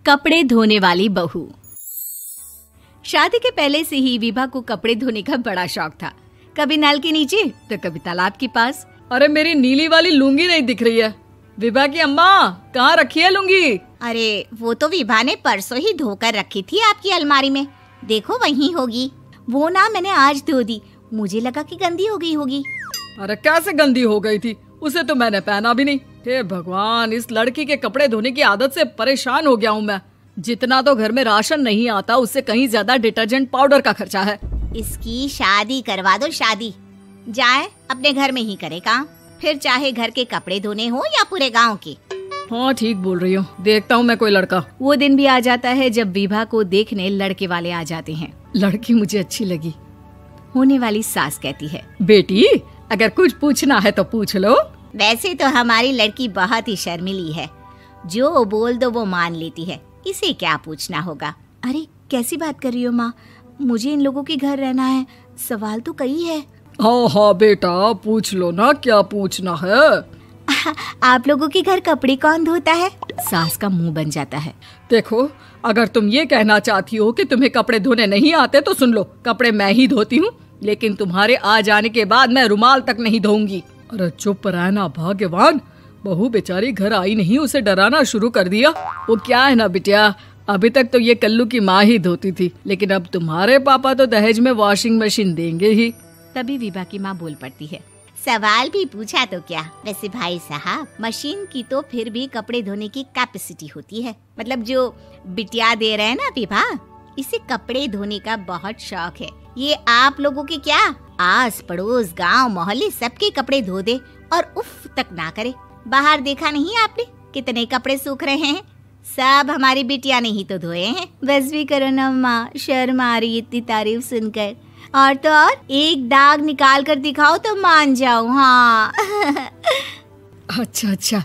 कपड़े धोने वाली बहू। शादी के पहले से ही विभा को कपड़े धोने का बड़ा शौक था। कभी नल के नीचे तो कभी तालाब के पास। अरे मेरी नीली वाली लुंगी नहीं दिख रही है। विभा की अम्मा, कहाँ रखी है लुंगी? अरे वो तो विभा ने परसों ही धोकर रखी थी आपकी अलमारी में, देखो वहीं होगी। वो ना मैंने आज धो दी, मुझे लगा कि गंदी हो गई होगी। अरे कैसे गंदी हो गई थी? उसे तो मैंने पहना भी नहीं। हे भगवान, इस लड़की के कपड़े धोने की आदत से परेशान हो गया हूँ मैं। जितना तो घर में राशन नहीं आता उससे कहीं ज्यादा डिटर्जेंट पाउडर का खर्चा है। इसकी शादी करवा दो, शादी जाए अपने घर में ही करे काम, फिर चाहे घर के कपड़े धोने हो या पूरे गांव के। हाँ ठीक बोल रही हो, देखता हूँ मैं कोई लड़का। वो दिन भी आ जाता है जब विभा को देखने लड़के वाले आ जाते हैं। लड़की मुझे अच्छी लगी। होने वाली सास कहती है, बेटी अगर कुछ पूछना है तो पूछ लो। वैसे तो हमारी लड़की बहुत ही शर्मीली है, जो बोल दो वो मान लेती है, इसे क्या पूछना होगा। अरे कैसी बात कर रही हो माँ, मुझे इन लोगों के घर रहना है, सवाल तो कई है। हाँ हाँ बेटा पूछ लो ना, क्या पूछना है। आप लोगों के घर कपड़े कौन धोता है? सास का मुंह बन जाता है। देखो अगर तुम ये कहना चाहती हो कि तुम्हें कपड़े धोने नहीं आते तो सुन लो, कपड़े मैं ही धोती हूँ, लेकिन तुम्हारे आ जाने के बाद मैं रुमाल तक नहीं धोऊंगी। अरे चुप रहना भाग्यवान, बहू बेचारी घर आई नहीं, उसे डराना शुरू कर दिया। वो क्या है ना बिटिया, अभी तक तो ये कल्लू की माँ ही धोती थी, लेकिन अब तुम्हारे पापा तो दहेज में वॉशिंग मशीन देंगे ही। तभी विभा की माँ बोल पड़ती है, सवाल भी पूछा तो क्या। वैसे भाई साहब, मशीन की तो फिर भी कपड़े धोने की कैपेसिटी होती है, मतलब जो बिटिया दे रहे हैं ना विभा, इसे कपड़े धोने का बहुत शौक है। ये आप लोगों के क्या आस पड़ोस गांव मोहल्ले सबके कपड़े धो दे और उफ तक ना करे। बाहर देखा नहीं आपने कितने कपड़े सूख रहे हैं, सब हमारी बिटिया ने ही तो धोए हैं। बस भी करो ना माँ, शर्म आ रही इतनी तारीफ सुनकर। और तो और एक दाग निकाल कर दिखाओ तो मान जाओ। हाँ अच्छा अच्छा,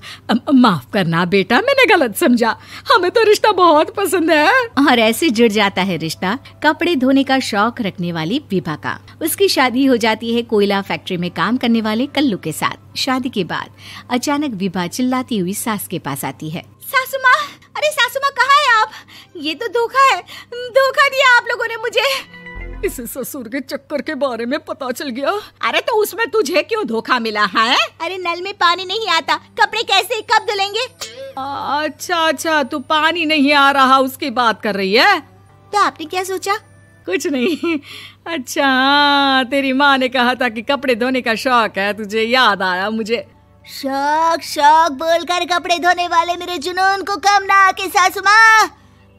माफ करना बेटा, मैंने गलत समझा, हमें तो रिश्ता बहुत पसंद है। और ऐसे जुड़ जाता है रिश्ता कपड़े धोने का शौक रखने वाली विभा का। उसकी शादी हो जाती है कोयला फैक्ट्री में काम करने वाले कल्लू के साथ। शादी के बाद अचानक विभा चिल्लाती हुई सास के पास आती है। सासू माँ, अरे सासू माँ कहाँ है आप? ये तो धोखा है, धोखा दिया आप लोगों ने मुझे। इसे ससुर के चक्कर के बारे में पता चल गया। अरे तो उसमें तुझे क्यों धोखा मिला है? अरे नल में पानी नहीं आता, कपड़े कैसे कब धुलेंगे? अच्छा अच्छा, तू पानी नहीं आ रहा उसकी बात कर रही है। तो आपने क्या सोचा? कुछ नहीं। अच्छा तेरी माँ ने कहा था कि कपड़े धोने का शौक है तुझे, याद आया मुझे। शौक शौक बोलकर कपड़े धोने वाले मेरे जुनून को कम ना आके सासू माँ,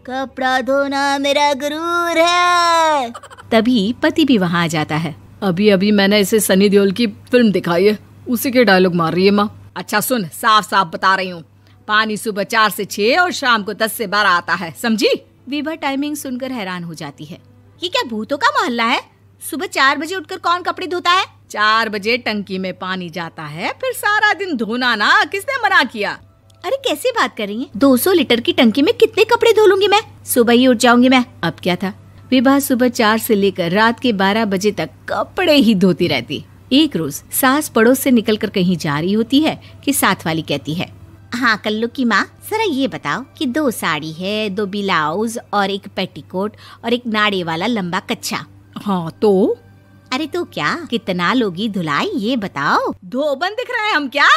कपड़ा धोना मेरा गुरूर है। तभी पति भी वहाँ आ जाता है। अभी अभी मैंने इसे सनी देओल की फिल्म दिखाई है, उसी के डायलॉग मार रही है माँ। अच्छा सुन, साफ साफ बता रही हूँ, पानी सुबह 4 से 6 और शाम को 10 से 12 आता है, समझी? विभा टाइमिंग सुनकर हैरान हो जाती है। ये क्या भूतों का मोहल्ला है? सुबह 4 बजे उठकर कौन कपड़े धोता है? 4 बजे टंकी में पानी जाता है, फिर सारा दिन धोना ना, किसने मना किया? अरे कैसी बात कर रही हैं? 200 लीटर की टंकी में कितने कपड़े धो लूंगी मैं, सुबह ही उठ जाऊंगी मैं। अब क्या था, विभा सुबह 4 से लेकर रात के 12 बजे तक कपड़े ही धोती रहती। एक रोज सास पड़ोस से निकलकर कहीं जा रही होती है कि साथ वाली कहती है, हाँ कल्लू की माँ, जरा ये बताओ कि 2 साड़ी है, 2 ब्लाउज और एक पेटीकोट और एक नाड़े वाला लंबा कच्छा। हाँ तो? अरे तो क्या, कितना लोगी धुलाई ये बताओ। धोबन दिख रहे हैं हम क्या?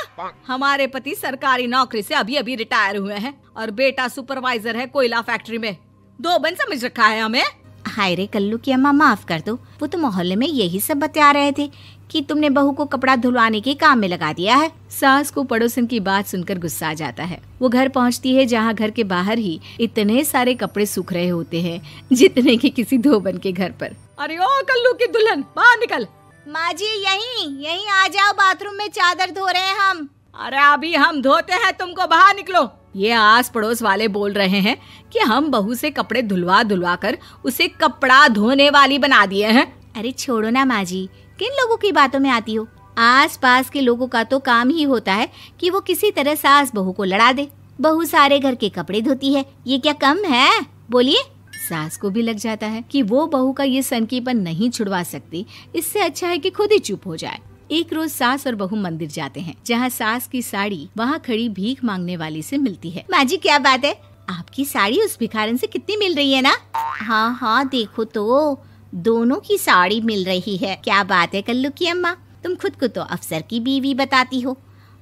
हमारे पति सरकारी नौकरी से अभी अभी रिटायर हुए हैं और बेटा सुपरवाइजर है कोयला फैक्ट्री में। धोबन समझ रखा है हमें। हाय रे कल्लू की अम्मा, माफ कर दो, वो तो मोहल्ले में यही सब बता रहे थे कि तुमने बहू को कपड़ा धुलवाने के काम में लगा दिया है। सास को पड़ोसन की बात सुनकर गुस्सा आ जाता है। वो घर पहुंचती है जहां घर के बाहर ही इतने सारे कपड़े सूख रहे होते हैं जितने कि किसी धोबन के घर पर। अरे ओ कल्लू की दुल्हन, बाहर निकल। माँ जी यहीं आ जाओ, बाथरूम में चादर धो रहे हैं हम। अरे अभी हम धोते हैं, तुमको बाहर निकलो। ये आस पड़ोस वाले बोल रहे हैं कि हम बहू से कपड़े धुलवा धुलवा कर उसे कपड़ा धोने वाली बना दिए हैं। अरे छोड़ो ना माँ जी, किन लोगों की बातों में आती हो? आस पास के लोगों का तो काम ही होता है कि वो किसी तरह सास बहू को लड़ा दे। बहू सारे घर के कपड़े धोती है, ये क्या कम है? बोलिए। सास को भी लग जाता है कि वो बहू का ये सनकीपन नहीं छुड़वा सकती, इससे अच्छा है कि खुद ही चुप हो जाए। एक रोज सास और बहू मंदिर जाते हैं, जहाँ सास की साड़ी वहाँ खड़ी भीख मांगने वाली से मिलती है। माँ जी क्या बात है, आपकी साड़ी उस भिखारन से कितनी मिल रही है ना? हाँ हाँ देखो तो, दोनों की साड़ी मिल रही है। क्या बात है कल्लू की अम्मा, तुम खुद को तो अफसर की बीवी बताती हो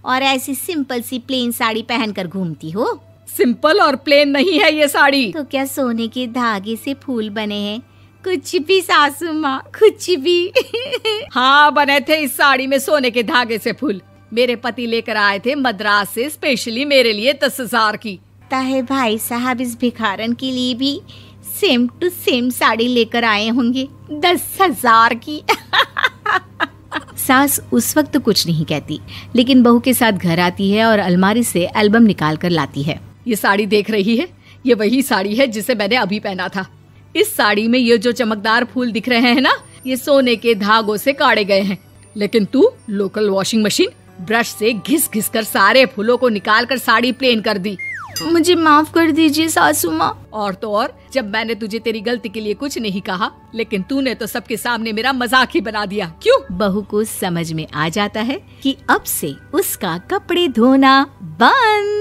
और ऐसी सिंपल सी प्लेन साड़ी पहनकर घूमती हो। सिंपल और प्लेन नहीं है ये साड़ी। तो क्या सोने के धागे से फूल बने हैं? कुछ भी सासू माँ, कुछ भी। हाँ बने थे इस साड़ी में सोने के धागे से फूल। मेरे पति लेकर आए थे मद्रास से स्पेशली मेरे लिए 10,000 की। ताहे भाई साहब इस भिखारन के लिए भी सेम टू सेम साड़ी लेकर आए होंगे 10,000 की। सास उस वक्त तो कुछ नहीं कहती, लेकिन बहू के साथ घर आती है और अलमारी से एल्बम निकाल कर लाती है। ये साड़ी देख रही है, ये वही साड़ी है जिसे मैंने अभी पहना था। इस साड़ी में ये जो चमकदार फूल दिख रहे हैं ना, ये सोने के धागों से काढ़े गए हैं। लेकिन तू लोकल वॉशिंग मशीन ब्रश से घिस घिस कर सारे फूलों को निकाल कर साड़ी प्लेन कर दी। मुझे माफ कर दीजिए सासू माँ। और तो और, जब मैंने तुझे तेरी गलती के लिए कुछ नहीं कहा, लेकिन तूने तो सबके सामने मेरा मजाक ही बना दिया। क्यों? बहू को समझ में आ जाता है कि अब से उसका कपड़े धोना बंद।